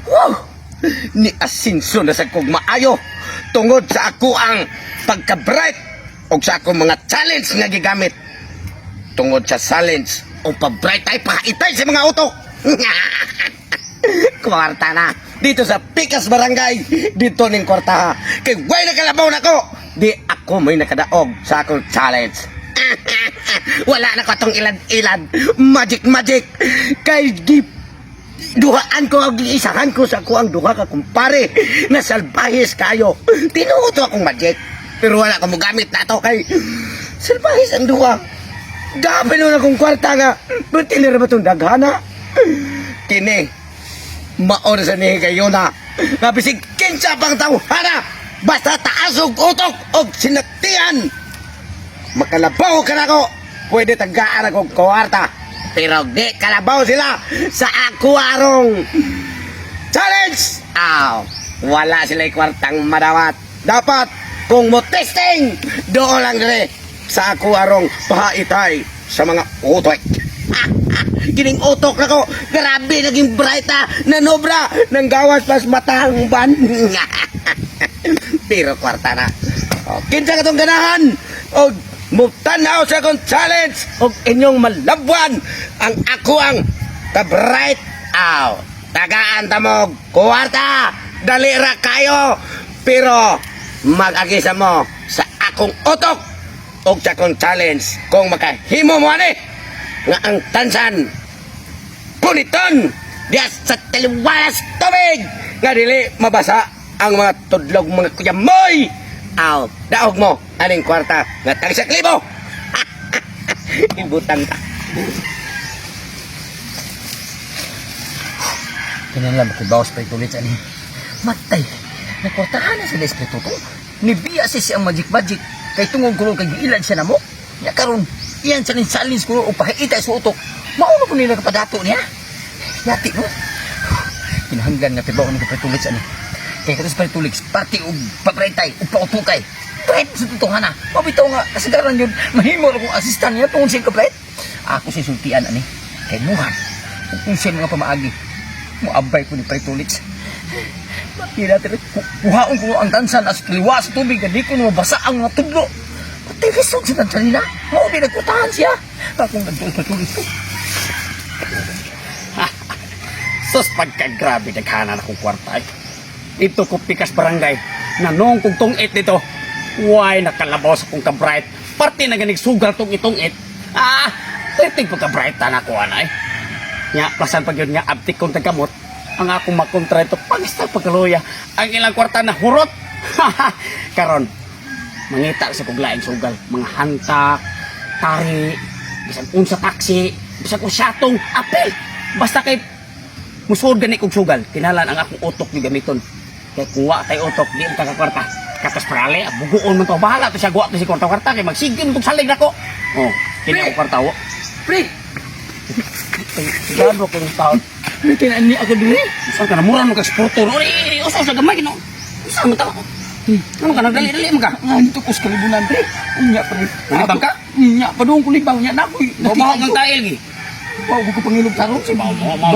Wow! Ni asinso na sa kong maayo tungod sa ako ang pagka-bright o sa akong mga challenge nga gigamit. Tungod sa challenge o pa-bright ay pakaitay sa mga utok. Kwarta na. Dito sa Pikas Barangay, dito ning kwarta. Kay way na kalabaw na ko. Di ako may nakadaog sa akong challenge. Wala na ko itong ilad-ilad. Magic. Kay duhaan ko ang isahan ko sa ako ang duha ka kumpare na salbahis kayo. Tinuto akong magic. Pero wala ko mo gamit na ito kay salbahis ang duha. Gabi nun akong kwarta nga. Ba't tinira ba itong daghana? Kini, maon sa nihi kayo na. Nabisig kinsa pang tawhana. Basta taas og utok og sinaktian. Makalabaw ka na ko. Pwede tagaan akong kwarta. Pero di kalabaw sila sa ako arong challenge. Wala sila kwartang madawat. Dapat kung mo testing, doon lang dali sa ako arong pahaitay sa mga utok. Gining utok na ko. Grabe, naging bright nanobra ng gawas pas matang ban. Pero kwarta na. Kinsa ka tong ganahan. O mutanaw sa akong challenge. O inyong malabwan ang ako ang ka-bright. Tagaan tamog kwarta. Dalira kayo. Pero mag-agisa mo sa akong utok o sa akong challenge. Kung makahimo mo ani nga ang tansan puniton diya sa taliwalas tubig nga dili mabasa ang mga tudlog mga kuyamoy. Daog mo aning kwarta nga tag sa klibo. Ibutan ta. Ganyan lang makibawas pa itulit ani. Matay. Nakwartahan na sila espiritu to. Nibiya siya ang magic kay tungong kulo kay giilad siya namo. Ya karon iyan sa challenge ko o pakiita sa utok. Mauno po nila kapadato niya. Yati mo. Kinahanglan nga tibaw ng kapatulit ani. Kaya katos paritulig pati og pabraytay o pautukay. Bright sa tutungan na. Mabitaw nga kasagaran yun. Mahimo akong asistan niya tungkol siya ka-bright. Ako si sultian ani. Kay muhan. Kung siya mga pamaagi. Muabay ko ni paritulig. Bakit natin kuhaon ko ang tansan as liwa sa tubig. Hindi ko na mabasa ang mga tudlo. Pati risog sa tansan nila. Maubi nagkutahan siya. Akong nagtuloy paritulig ko. Sus, pagkagrabe naghanan akong kwarta ay. Ito ko Pikas Barangay na noong kong tungit dito. Why nakalabaw sa kong ka-bright. Parte na ganig sugal tong itong it. Triting po ka-bright na ko anay. Nga, plasan pag yun nga abtik kong tagamot. Ang akong makontra ito pagistal pagkaluya. Ang ilang kwarta na hurot. Karon, mangita sa kuglaing sugal. Mga hantak, tari, bisan unsa taksi, bisan usyatong apel. Basta kay musuod gani kong sugal. Tinalan ang akong utok ni gamiton. Kay kuwa tay utok di ang kakakwarta. Katas parale, buguon man to. Bahala to siya guwa to si kwarta-kwarta. Kay magsigim itong salig na ko. Kini ako kwarta wo. Pre! Sigado ko yung taon. Kinaan niya ako dili. Saan ka na mura mo ka-sportor? Usaw sa gamay gino. Saan mo tao? Ano ka nagdali-dali mo ka? Dito ko sa kalibunan, pre. Unya, pre. Kulibang ka? Unya, padung kulibang niya. Nakoy. Babaho kang tail gi. Wow, ko pangilog tarong.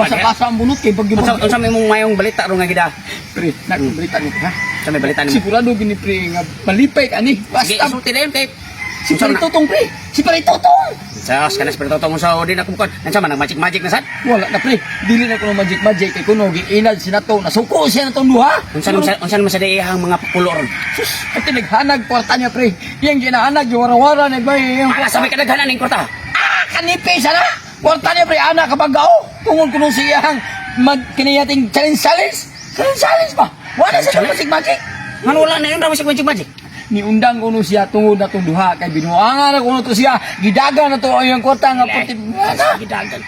Basa-basa ang bunot kay pag Unsa may mong mayong balita ro nga gida? Pre, nagbalita niyo ha. Sa may balita nimo? Sigurado gini pre nga malipay ka ni. Sige, Basta isulti na yun kay. si Paritotong pre. Si Paritotong. Sa kana espiritu mo sa odin ako kon. Nansa man nag-magic na sad? Wala na pre. Dili na ko ng magic kay kuno giinad sinato. Nasuko siya natong duha. Unsa man sa diihang mga pakulor? Sus, pati naghanag kwarta niya pre. Yang ginahanag yung wara-wara nagbay yung Sa may kadaghanan ning kwarta. Kanipe sana. Kwarta niya pre anak kapag tungod kuno siyang magkiniyating challenge ba? Wala sa magic. Man wala na yun daw si magic. Niundang kuno siya tungod na itong duha kay binuangan na kuno to siya gidagan na to ang kwarta nga puti Gidagan.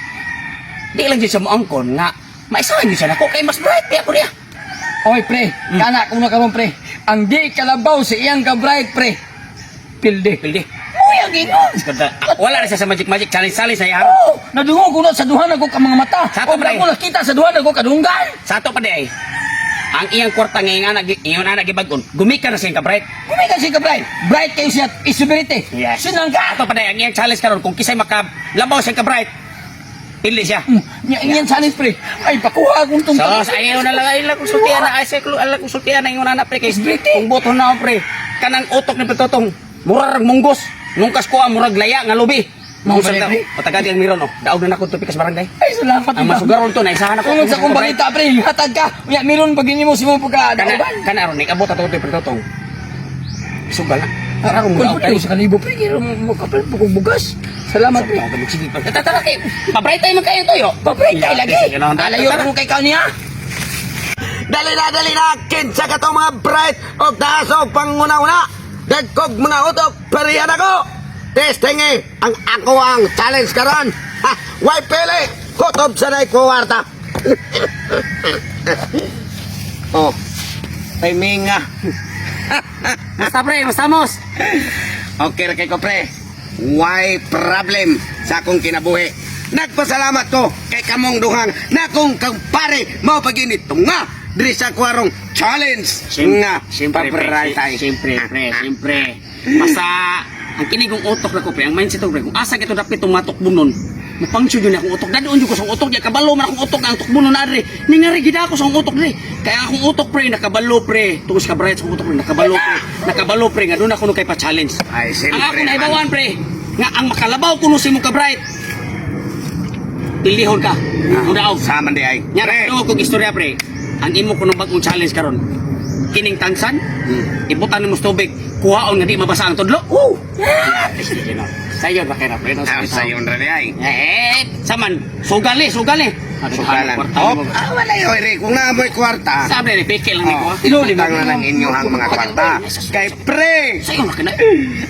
Di lang siya mo angkon nga maisahan niyo siya nako kay mas bright pa ako niya. oy pre kana kuno karon pre ang di kalabaw si iyang ka bright pre pilde Muyang ingon. Wala na siya sa magic challenge sa iharo. Oh, nadungo ko na sa duha na ko ka mga mata. Sa ato, pre. Ko nakita sa duha na ko kadunggan. Sa ato pa di ay. Ang iyang kwarta nga iyong anak gibagon, gumika na siya ka bright. Gumikan si ka bright. Bright kayo siya isubirite. Yes. Sinang ka. Ato pa di ang iyang challenge karon kung kisay makalabaw siya ka bright. Pili siya. Yan challenge pre. Ay pakuha akong So, tungtong. ayaw na lang, ayaw konsultihan na, ay seklo, ala konsultihan na yung anak pre, kay kung boto na ako pre, kanang utok ni Petotong, murag munggos, nung kasko murag laya, nga lubi. Mga Mausap ka, pre. patagadi ang miron, daog na nako to pikas barangay. Ay salamat. Ang masugaron to, naisahan ako. Kung sa kong balita pre, hatag ka. Unya meron pag mo si mo pagka Kana ron, ikabot ato to Petotong. Sugal na. Karong Kung daog pa tayo. sa kalibo pre, kaya mo kapal pagong bugas. Salamat pre. Sige, tatara kay, pabray tayo magkayo toyo. Papre kay lagi. Sige, no, Alayo tara. mo kay kaw niya. Dali na, kinsa ka to mga bright o taas o panguna-una. Dagkog mga utok, periyan ako. Testing ang ako ang challenge karon. Ha, why pele? Kutob sa na'y kuwarta. Oh, ay minga. Basta pre, masamos. Okay ra kay ko pre. Why problem sa akong kinabuhi. Nagpasalamat ko kay kamong duhang na akong kumpare mao paginit nga diri sa kwarong challenge nga Siyempre, pre. paparatay. Siyempre, pre. Siyempre. Basta, ang kinigong utok na ko, pre. Ang mindset ko, pre. Kung asa ito dapat itong matukbo nun, mapangsyon yun akong utok. Dadun yun ko sa utok niya. Kabalo man akong utok na ang tukbo nun na, pre. Ningari, gida ako sa akong utok, pre. Kaya akong utok, pre, nakabalo, pre. Tungos ka, bright sa akong utok, pre. Nakabalo, pre. Nakabalo, pre. Nga doon ako nung kay pa-challenge. Ay, siyempre Ang ako naman. naibawan, pre. Nga ang makalabaw ko nung si mo ka, bright. Pilihon ka. Udaog. Sama di ay. Nya Pre. na kog istorya pre. Ang imo kuno bagong challenge karon. Kining tansan, ibutan nimo sa tubig, kuhaon nga di mabasa ang tudlo. Sayo ba kay na pre? Ah, sayon ra di ay. Saman, sugali. Sugalan. Oh, wala yo ere kung naamoy kwarta. Sabi ni pikil lang Oh, niko. ilulibang na lang inyong mga kwarta. Kay pre, Sayo ba kana?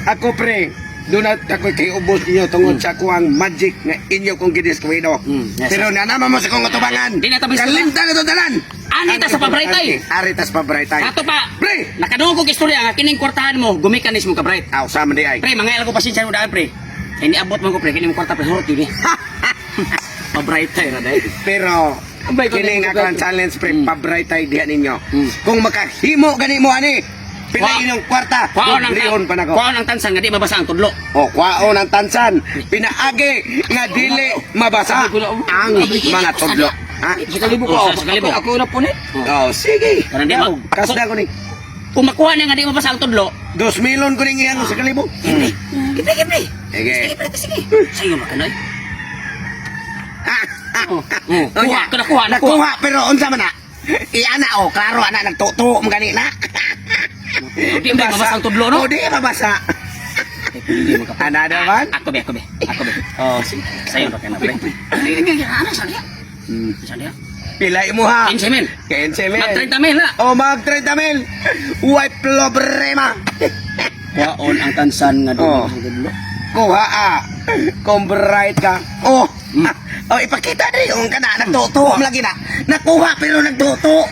ako pre, doon at ako kay ubos niyo tungod sa kuang magic na inyo kong gidiskuido. Yes, Pero nanama mo sa kong utubangan. Di na tabis- Kalimta na to dalan. Anita sa pabraytay. Aritas pabraytay. Ato pa. Pre, Nakadungog kog istorya nga kining kwartahan mo, gumikanis mo ka bright. aw sama di ay. Pre, mga ko pasensya mo daan pre. Kaya niabot mo ko pre, kining kwarta pre, hurot yun eh. Pabraytay ra dahil. Pero Abay, kining kung- ako ang challenge pre pabraytay diha ninyo. Mm. Kung makahimo gani mo ani, pila Wa- inyong kwarta. Kuhaon ang Lion pa nako. kuhaon ang tansan nga di mabasa ang tudlo. O kwaon ang tansan, pinaagi nga dili mabasa ang mga tudlo. Ha? Sa kalibo ko. Oh, sa kalibo. Ako na punit. Oh, sige. Kanang di ma- Kasda ko ni. Kung makuha na nga di mabasa ang tudlo, 2 milyon ko ning iyang sa kalibo. Kipre, kipre. Sige. Sige. Sayo makanoy. Oh, Kuha, nakuha. Nakuha, pero unsa man na? Iana o, klaro ana nagtuto mo gani na. Di ba mabasa ang tudlo no? O, di mabasa. Ana naman? Ako be. Oh, sige. Sayo ra kana pre. Ano sa dia? Sa dia? Pilay mo ha. 15 mil. 15 mil. Mag 30 mil na. O, mag 30 mil. Uy, problema. Kuhaon ang tansan nga Oh. sa tudlo. Kuha Kung bright ka. Oh, oh ipakita rin yung ka na. Nagtuto mo lagi na. Nakuha pero nagtuto.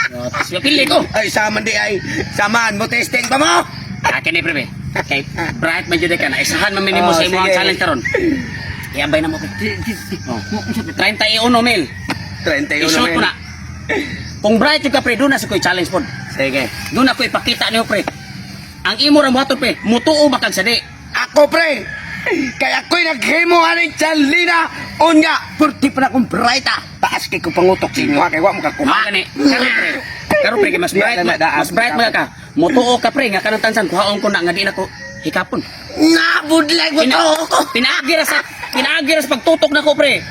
Tapos pili ko. Ay, saman di ay. Samaan mo testing pa mo. Akin ni pre. Kay bright man jud ka na. Isahan man minimo Oh, sa imo ang sige. challenge karon. Iabay na mo pre. Oh. 31 mil. 31 I-shoot ko na. Kung bright yung ka pre, doon na sa ko'y challenge po. Sige. Doon ako ipakita niyo pre. Ang imo ra motor pre, mutuo ba kag sadi? Ako pre. Kaya ako'y naghimo aning chalina. Unya. Purti pa na kong bright Taas kay ko pangutok sa inyo ha. Kaya wak mo kakuma. Gani. Karo pre kay mas Di, bright, na, daan. mas bright mga ka. Mutuo ka pre nga kanang tansan kuhaon ko na nga di na ko hikapon. Nabudlag mo to ako. Pinaagi ra sa pagtutok na ko pre.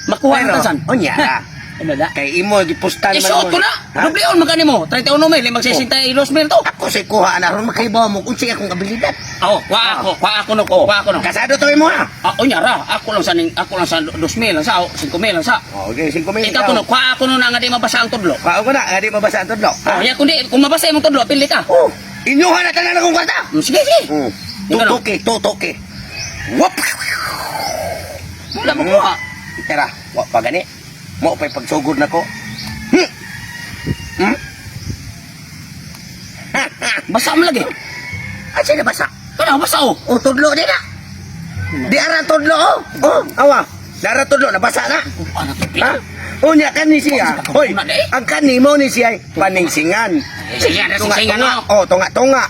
Makuha ang tansan. Unya ka. Ano da? Kay imo gipusta Isuot ko na. Ha? Dobleon magkani mo. 31 mil, mag-62 mil to. Ako si kuha na ron makaibaw mo kung siya akong abilidad. Oh, kuha ako no. Kasado to mo ha. Unya ra, ako lang sa 2 mil lang sa 5 mil lang sa. Okay, 5 mil. Ikaw kuno, kuha ako no na nga di mabasa ang tudlo. Kao ko na, nga di mabasa ang tudlo. Oh, ya kung mabasa imong tudlo, pili ka. Oh, inyuhan na tanan akong kwarta. Sige. Ikaw Tutoke. Wop! Wala mo kuha. Tara, wak pa gani. Mo pa'y pagsugod na ko. Basa mo lagi. At siya nabasa. Kana basa oh. Oh, tudlo din na. Di ara tudlo, oh. Oh, awa. Dara tudlo, nabasa na. Ano to? Ha? Unya kan ni siya. Hoy, ang kanimo ni siya ay paningsingan. Sige, sige no. Oh, tunga-tunga.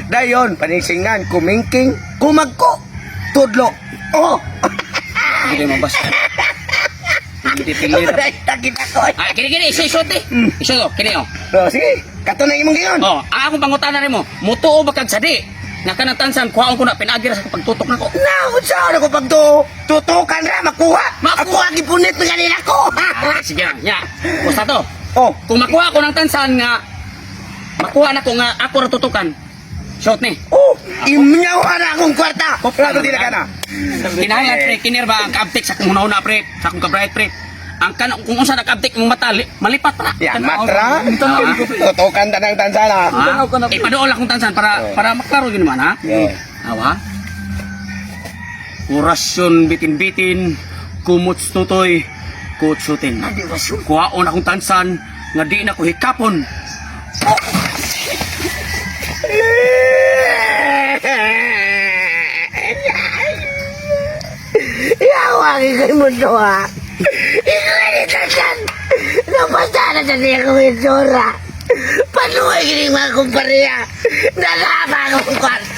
Dayon, paningsingan, kumingking, kumagko, tudlo. Oh, Hindi mo basta. Hindi pili na. Ay, takit ako. Ah, kini isusot eh. Isusot, kini oh. Oh, sige. Kato na imong giyon. Oh, ang akong pangutana nimo, mutuo ba kag sadi? Nga kanang tansan kuhaon ko na pinagira sa pagtutok nako. Naon sa ako pag tutukan ra makuha. Ako ang ipunit ng kanila ko. Sige na, nya. Basta to. Oh, Kung makuha ko ng tansan nga makuha na ko nga ako ra tutukan. Shot ni. oh, imnyaw na akong kwarta. Rato din ka na. Kinahanglan pre, kinir ba ang kabtik sa kung una pre, sa kung ka-bright pre. Ang kung unsa na kabtik mong matali, malipat pa na. Yan, Tanaw. matra. Tutukan ta ng tansana. Ha? Ipadool akong tansan para maklaro yun naman ha. Yeah. Awa. Orasyon bitin-bitin, kumuts tutoy, kutsutin. Kuhaon akong tansan, nga di na ko hikapon. Yawagi kay mundo ha. Ikaw ni tansan. Napasa na sa niya kong itsura. Panuhay kini mga kumpariya. Nalama akong kwarta.